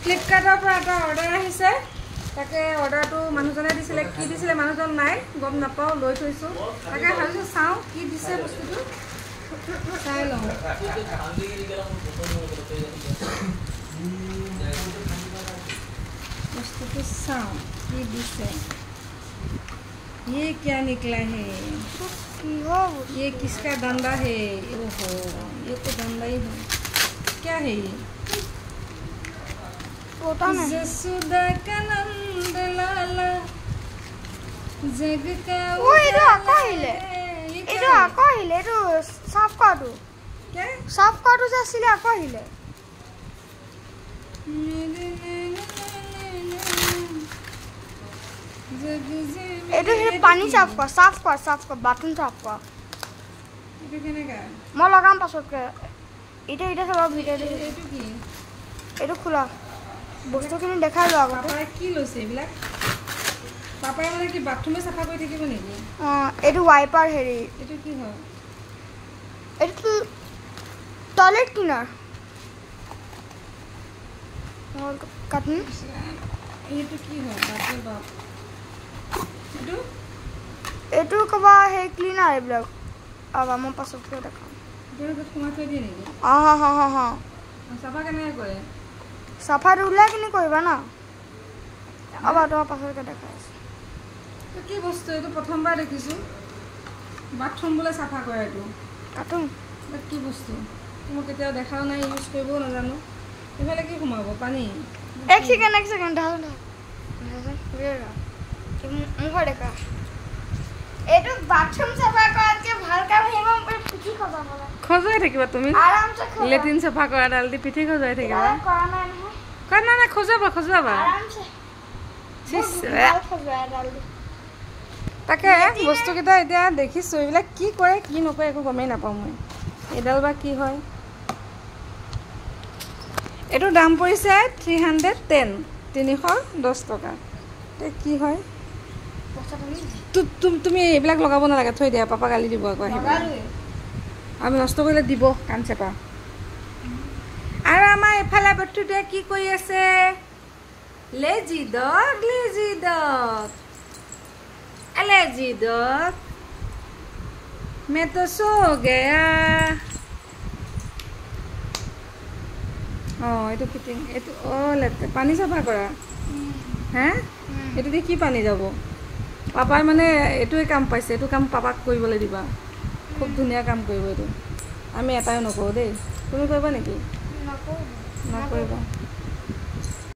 ফ্লিপকাৰ্টৰ পৰা এটা অৰ্ডাৰ আহিছে তাকে অৰ্ডাৰটো মানুহজনে দিছিলে কি দিছিলে মানুহজন নাই গম নাপাওঁ লৈ থৈছোঁ তাকে ভাবিছোঁ চাওঁ কি দিছে বস্তুটো চাই লওঁ बस्तु साओ ये दिसे ये क्या निकला है ये किसका डंडा है ओहो ये तो डंडा ही है क्या है ये जसुदा का नंद लाला जग का वो इधर कहिले तो साफ काटो क्या साफ काटो जैसे कहिले एटो हे पानी साफ कर बाथरूम साफ कर एटो केनेका म लगाम पाছত के इटा सब ভিতরে एटो की एटो खुला বস্তু কিনি দেখাই লো আগতে পাপাই কি লৈছে এইবিলাক পাপাই মানে কি বাথৰুমে সাফা কৰি থাকিব নেকি এটু ওয়াইপাৰ হেৰি এটু কি হয় এটু টয়লেট ক্লিনার और काटनी एटु की হয় বাপরে বাপ एटु कबा हे क्लीनर एब्लक अब हम पाছত के देखाम बेरो खुमा थৈ দিয়ে নেকি हां সাফা কেনে কৰে সাফা উলা কিনি কইবা না अब তো পাছত के দেখাইছ তো কি বস্তু এটো প্রথমবার দেখিছো বাথরুম বলে সাফা কৰে এটো কাটুম কি বস্তু তুমি কেতিয়া দেখাও নাই ইউজ কৰিব না জানো এফালে কি ঘুমাব পানী एक सेकंड ढाल वेरा मुखर देखा एटु बाथरूम सफा करके ভালকা হেম পিঠি খজা বলা খজাই থাকিবা তুমি आराम से खजा লেট্রিন সফা কৰা ডাল দি পিঠি খজাই থাকিবা কৰা নাই নহয় কৰা না খজাবা आराम से চিস খজা ডাল দি তাকে বস্তু কিটা এতিয়া দেখিছো এইবিলাক কি কৰে কি নকৰে একো গমেই নাপাওঁ মই এডাল বা কি হয় এটো দাম পৰিছে 310 টকা তে কি হয় তুমি এইবিলাক লগাব নালাগে থৈ দিয়া পাপা গালি দিব আকৌ আহিব আমি নষ্ট কৰিলে দিব কাঞ্চেপা আৰু আমাৰ এফালে বটুতে কি কৰি আছে লেজি ডগ मैं तो सो गया এটো ফিটিং এটো লেতে পানী সাফা কৰা হ্যাঁ এটো দি কি পানী যাব পাপাই মানে এটোই কাম পাইছে এটো কাম পাপাক কৰিবলৈ দিবা খুব ধুনিয়া কাম কৰিব এটো আমি এটাই নকৰো দেই তুমি কৰিবা নেকি নকৰিবা